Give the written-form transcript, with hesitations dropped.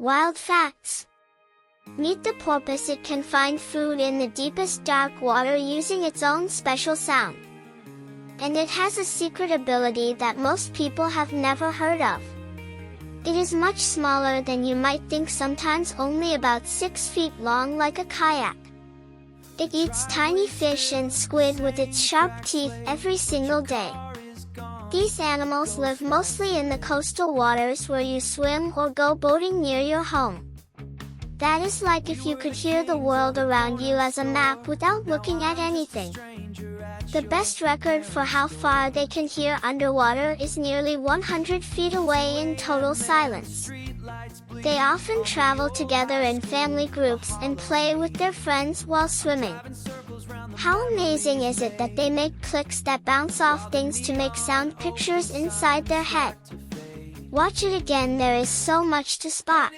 Wild facts. Meet the porpoise. It can find food in the deepest dark water using its own special sound. And it has a secret ability that most people have never heard of. It is much smaller than you might think, sometimes only about 6 feet long, like a kayak. It eats tiny fish and squid with its sharp teeth every single day. These animals live mostly in the coastal waters where you swim or go boating near your home. That is like if you could hear the world around you as a map without looking at anything. The best record for how far they can hear underwater is nearly 100 feet away in total silence. They often travel together in family groups and play with their friends while swimming. How amazing is it that they make clicks that bounce off things to make sound pictures inside their head? Watch it again, there is so much to spot.